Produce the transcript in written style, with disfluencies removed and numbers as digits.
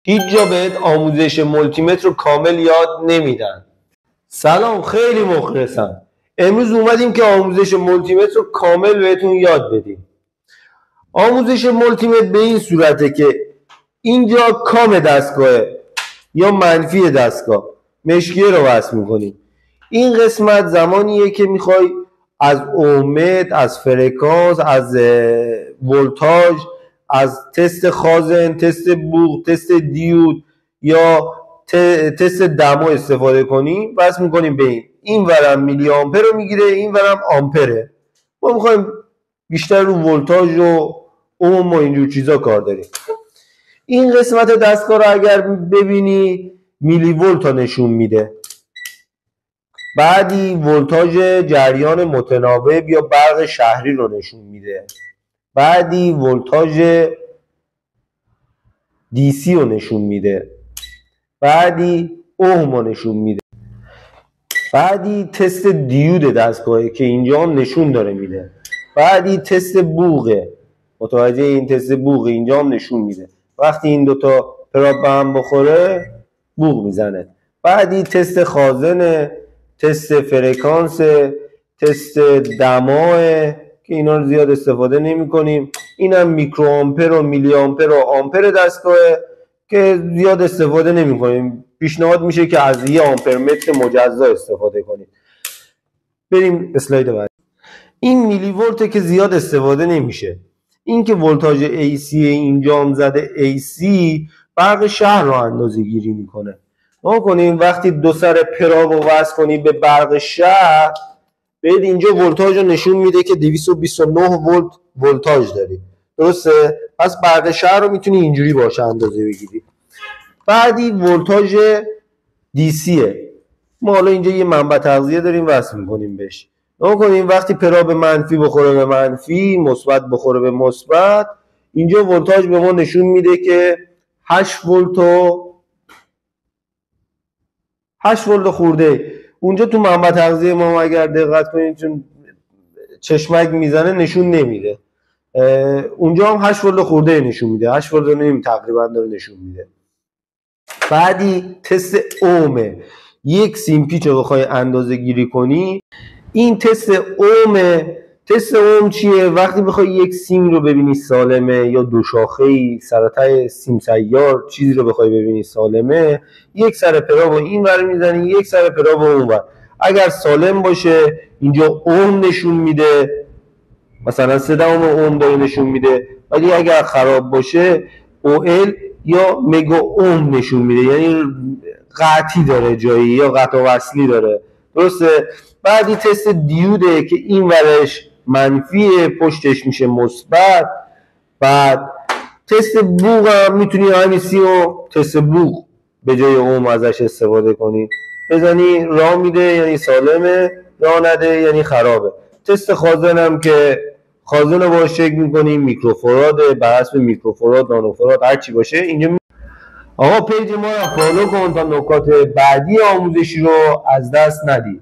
هیچ جا بهت آموزش مولتیمتر رو کامل یاد نمیدن. سلام، خیلی مخلصم. امروز اومدیم که آموزش مولتیمتر رو کامل بهتون یاد بدیم. آموزش مولتیمتر به این صورته که اینجا کام دستگاهه یا منفی دستگاه، مشکیه رو وصل میکنیم. این قسمت زمانیه که میخوای از اومد، از فرکانس، از ولتاژ، از تست خازن، تست بوق، تست دیود یا تست دما استفاده کنیم. وصل میکنیم به این ورم میلی آمپر رو میگیره، این ورم آمپره. ما میخوایم بیشتر رو ولتاژ و اوم و اینجور چیزا کار داریم. این قسمت دستگاه رو اگر ببینی میلی ولت نشون میده. بعدی ولتاژ جریان متناوب یا برق شهری رو نشون میده. بعدی ولتاژ DC رو نشون میده. بعدی اوم رو نشون میده. بعدی تست دیود دستگاهه که اینجا هم نشون داره میده. بعدی تست بوغه، متوجه این تست بوغه اینجا هم نشون میده. وقتی این دوتا پراب به هم بخوره بوغ میزنه. بعدی تست خازنه، تست فرکانس، تست دماه که اینا رو زیاد استفاده نمی کنیم. اینم میکرو آمپر و میلی آمپر و آمپر دستگاهه که زیاد استفاده نمی کنیم. پیشنهاد میشه که از یه آمپر متر مجزا استفاده کنید. بریم اسلاید بعد. این میلی ولته که زیاد استفاده نمیشه. این که ولتاژ AC اینجا هم زده AC برق شهر رو اندازه گیری میکنه. ما کنیم وقتی دو سر پراب رو وصل کنی به برق شهر، بهت اینجا ولتاژ رو نشون میده که 229 ولت ولتاژ داری. درسته؟ پس برق شهر رو میتونی اینجوری باشه اندازه بگیری. بعدی ولتاژ DCه. ما حالا اینجا یه منبع تغذیه داریم وصل میکنیم بهش. ما کنیم وقتی پراب منفی بخوره به منفی، مثبت بخوره به مثبت، اینجا ولتاژ به ما نشون میده که 8 ولت و 8 ولت خورده. اونجا تو منبع تغذیه ما اگر دقت کنید چون چشمک میزنه نشون نمیده. اونجا هم 8 ولت خورده نشون میده. 8 ولت نیم تقریبا داره نشون میده. بعدی تست اومه. یک سیم پیچ رو بخوای اندازه گیری کنی، این تست اومه. تست اوم چیه؟ وقتی بخوای یک سیم رو ببینی سالمه یا دو شاخه‌ای سرطای سیم سیار چیزی رو بخوای ببینی سالمه، یک سر پراب این ور میزنی، یک سر پراب اون ور. اگر سالم باشه اینجا اوم نشون میده، مثلا 3 اوم داره نشون میده. ولی اگر خراب باشه OL یا مگا اوم نشون میده، یعنی قطعی داره جایی یا قطع وصلی داره. درسته؟ بعدی تست دیوده که این ورش منفیه، پشتش میشه مثبت. بعد تست بوق هم میتونی همین و تست بوق به جای اوم ازش استفاده کنی. بزنی راه میده یعنی سالمه، راه نده یعنی خرابه. تست خازن هم که خازن رو باش چک میکنیم، میکروفراده، بر حسب میکروفراد، نانوفراد، هر چی باشه. اینجا آقا پیج ما رو فالو کن تا نکات بعدی آموزشی رو از دست ندید.